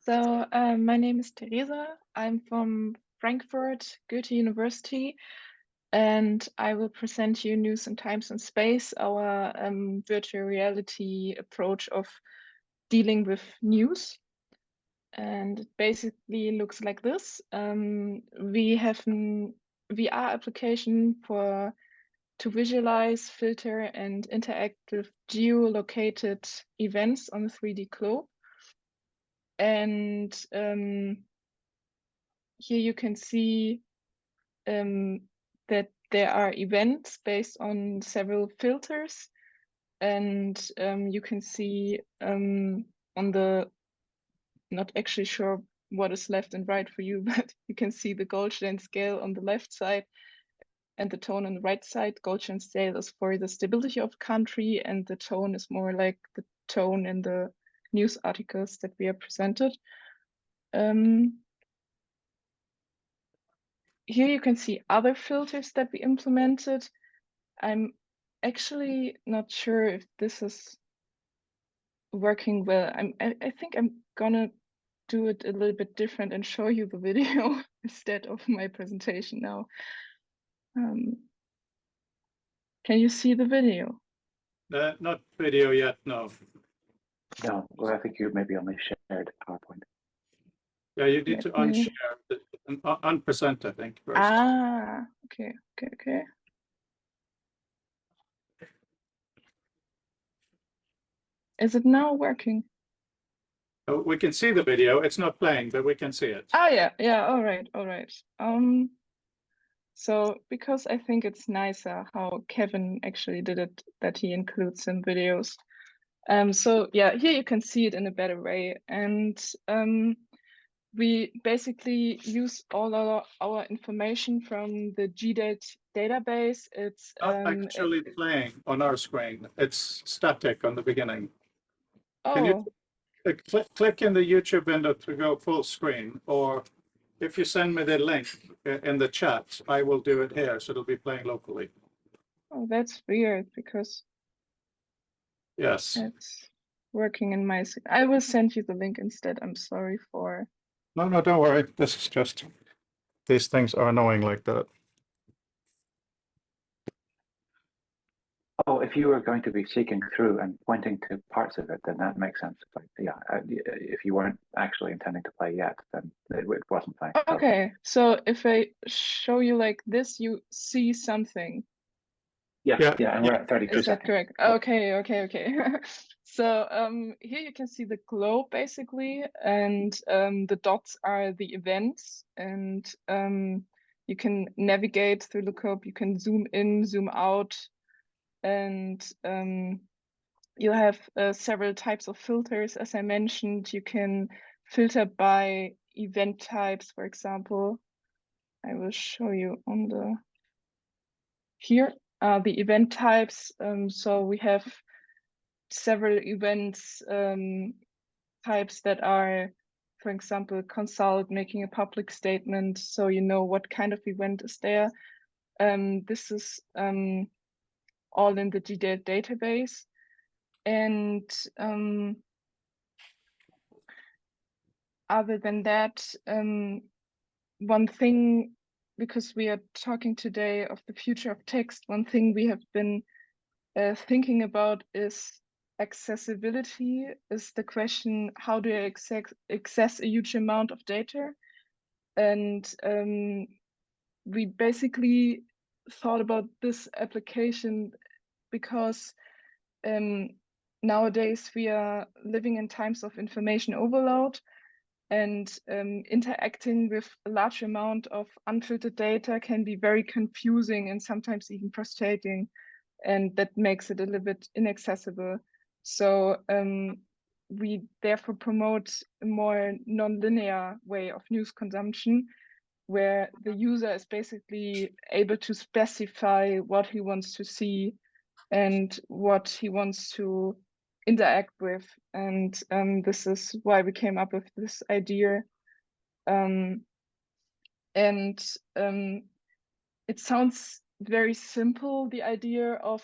My name is Teresa. I'm from Frankfurt, Goethe-University, and I will present you News and Times and Space, our virtual reality approach of dealing with news. And it basically looks like this. We have an VR application to visualize, filter, and interact with geolocated events on the 3D globe. And here you can see that there are events based on several filters, and you can see on the, not actually sure what is left and right for you, but you can see the Goldstein scale on the left side and the tone on the right side. Goldstein scale is for the stability of country, and the tone is more like the tone in the news articles that we are presented. Here you can see other filters that we implemented. I'm actually not sure if this is working well. I think I'm gonna do it a little bit different and show you the video instead of my presentation now. Can you see the video? Not video yet, no. No, well, I think you maybe only shared PowerPoint. Yeah, you need to unshare, unpresent, I think, first. Ah, okay. Is it now working? Oh, we can see the video. It's not playing, but we can see it. Oh yeah. All right. So because I think it's nicer how Kevin actually did it, that he includes some videos. So yeah, here you can see it in a better way, and we basically use all our information from the GDAT database. It's not actually playing on our screen. It's static on the beginning. Oh. Can you click in the YouTube window to go full screen, or if you send me the link in the chat, I will do it here, so it'll be playing locally. Oh, that's weird, because yes, it's working in my. I will send you the link instead. I'm sorry for. No, don't worry. This is just, these things are annoying like that. Oh, if you were going to be seeking through and pointing to parts of it, then that makes sense. But yeah, if you weren't actually intending to play yet, then it wasn't playing. Okay, so if I show you like this, you see something. Yeah, and we're at 32 Is that seconds. correct? Okay. So here you can see the globe basically, and the dots are the events, and you can navigate through the globe. You can zoom in, zoom out, and you have several types of filters. As I mentioned, you can filter by event types, for example. I will show you on the here the event types. So we have several events types that are, for example, consult, making a public statement, so you know what kind of event is there. This is all in the GDAT database. And other than that, one thing, because we are talking today of the future of text, one thing we have been thinking about is accessibility. Is the question, how do I access a huge amount of data? And we basically thought about this application because nowadays we are living in times of information overload, and interacting with a large amount of unfiltered data can be very confusing and sometimes even frustrating, and that makes it a little bit inaccessible. So we therefore promote a more non-linear way of news consumption, where the user is basically able to specify what he wants to see and what he wants to interact with. And this is why we came up with this idea. It sounds very simple, the idea of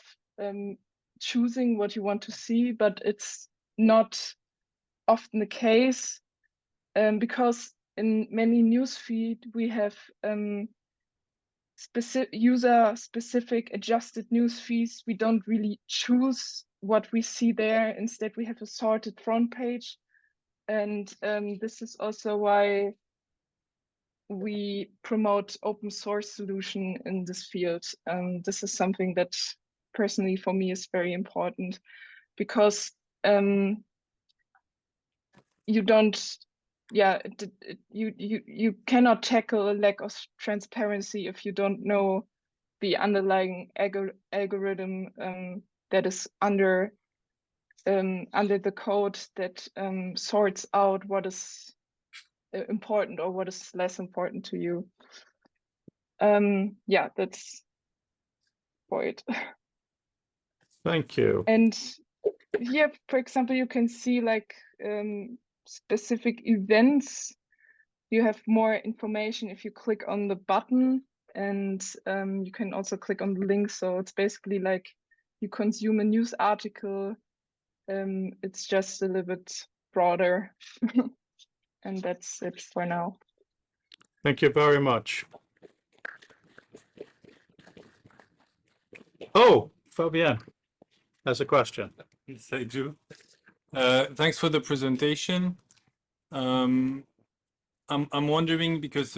choosing what you want to see, but it's not often the case. because in many newsfeed we have user-specific adjusted news feeds. We don't really choose what we see there. Instead, we have a sorted front page. And this is also why we promote open source solution in this field. This is something that personally for me is very important, because you don't, you cannot tackle a lack of transparency if you don't know the underlying algorithm that is under the code that sorts out what is important or what is less important to you. Yeah, that's for it. Thank you. And here, for example, you can see like specific events. You have more information if you click on the button, and you can also click on the link. So it's basically like you consume a news article. It's just a little bit broader. And that's it for now. Thank you very much. Oh, Fabienne has a question. Yes, I do. Thanks for the presentation. I'm wondering, because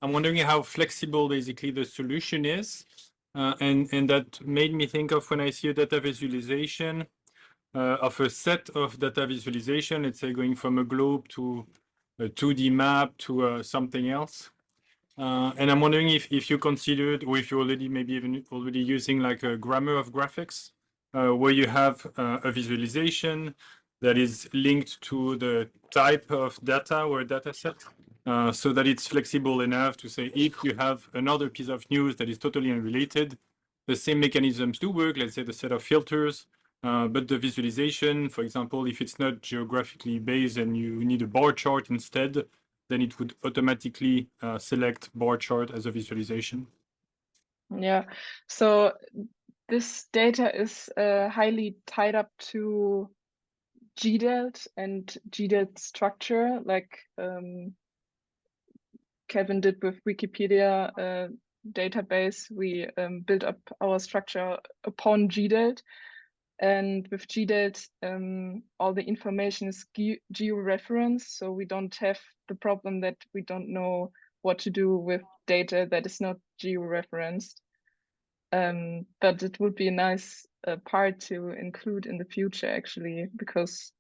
I'm wondering how flexible basically the solution is, and that made me think of when I see a data visualization of a set of data visualization, let's say going from a globe to a 2D map to something else. And I'm wondering if you considered, or if you're already maybe even already using like a grammar of graphics, where you have a visualization that is linked to the type of data or data set, so that it's flexible enough to say, if you have another piece of news that is totally unrelated, the same mechanisms do work, let's say the set of filters, but the visualization, for example, if it's not geographically based and you need a bar chart instead, then it would automatically select bar chart as a visualization. Yeah, so this data is highly tied up to GDALT and GDALT structure, like Kevin did with Wikipedia database. We built up our structure upon GDALT. And with GDALT, all the information is geo-referenced, so we don't have the problem that we don't know what to do with data that is not geo-referenced. But it would be a nice part to include in the future, actually, because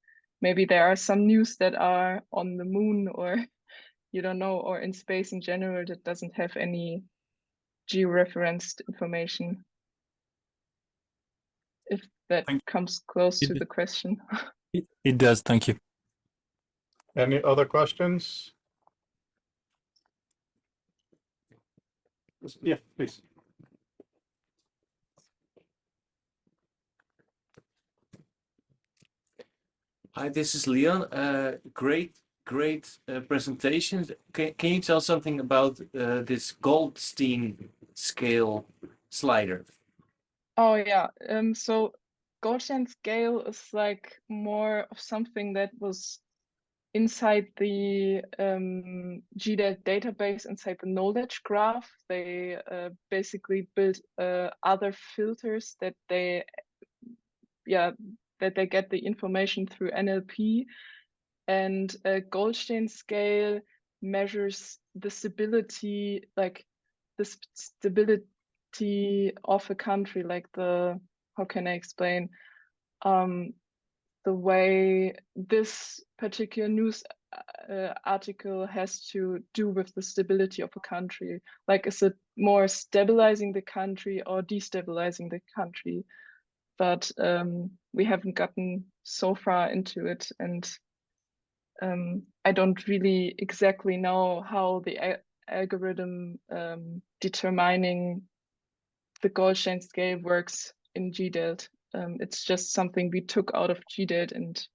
maybe there are some news that are on the moon, or you don't know, or in space in general, that doesn't have any geo-referenced information. If that comes close to the question. It does, thank you. Any other questions? Yeah, please. Hi, this is Leon. Great presentation. Can you tell something about this Goldstein scale slider? Oh yeah, so Goldstein scale is like more of something that was inside the GDALT database, inside the knowledge graph. They basically built other filters that they get the information through NLP, and Goldstein scale measures the stability, like the stability of a country, like the, how can I explain, the way this particular news article has to do with the stability of a country. Like, is it more stabilizing the country or destabilizing the country? But we haven't gotten so far into it, and I don't really exactly know how the algorithm determining the Goldstein scale works in GDALT. It's just something we took out of GDALT and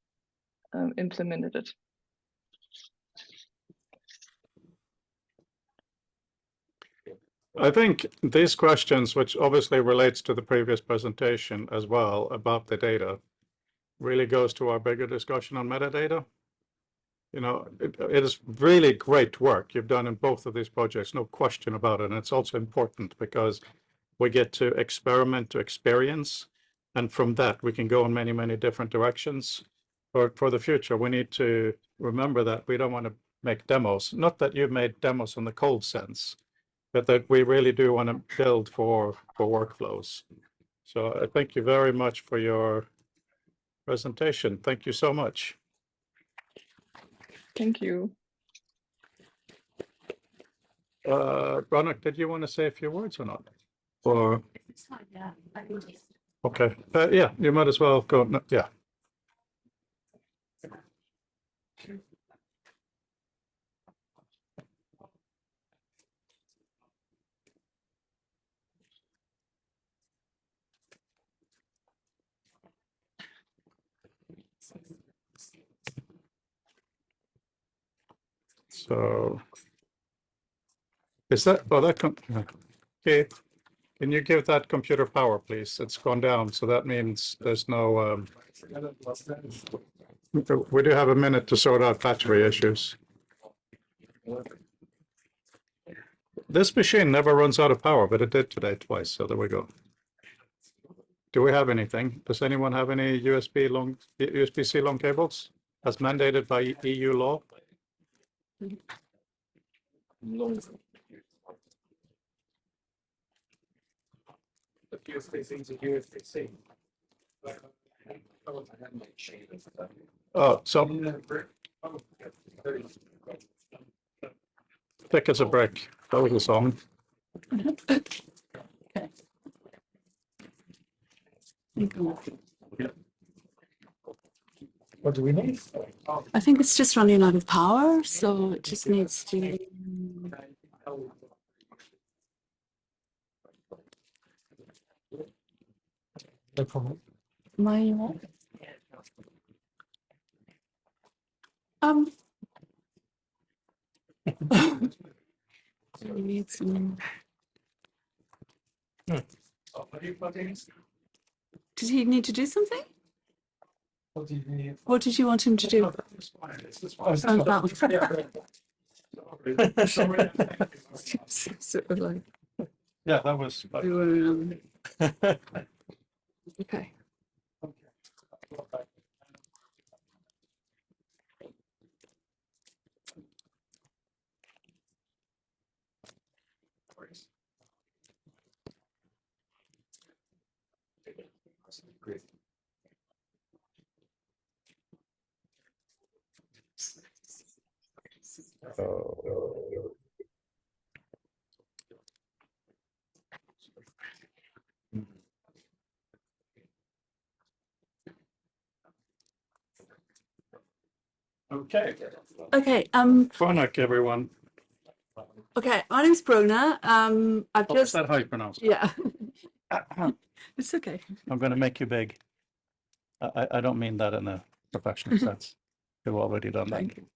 implemented it. I think these questions, which obviously relates to the previous presentation as well about the data, really goes to our bigger discussion on metadata. you know, it is really great work you've done in both of these projects, no question about it. And it's also important because we get to experiment, to experience, and from that we can go in many, many different directions. For the future, we need to remember that we don't want to make demos. Not that you've made demos in the cold sense, but that we really do want to build for workflows. So I thank you very much for your presentation. Thank you so much. Thank you. Ronak, did you want to say a few words or not? Or It's fine, yeah. I can just. okay, yeah, you might as well go. No, yeah. So is that, well, that, okay, can you give that computer power, please? It's gone down, so that means there's no, we do have a minute to sort out battery issues. This machine never runs out of power, but it did today twice, so there we go. Do we have anything? Does anyone have any USB-C long cables as mandated by EU law? Oh, so thick as a brick. That was the song. What do we need? I think it's just running out of power, so it just needs to. My we need some. Did he need to do something? What do you need? What did you want him to do? Oh, that sort of like. yeah, that was. Okay. Okay. Okay. Ronak, everyone. Okay. My name's Bruna. I've Oh, is just. that how you pronounce it? Yeah. It's okay. I'm going to make you big. I don't mean that in a professional sense. You've already done that. Thank you.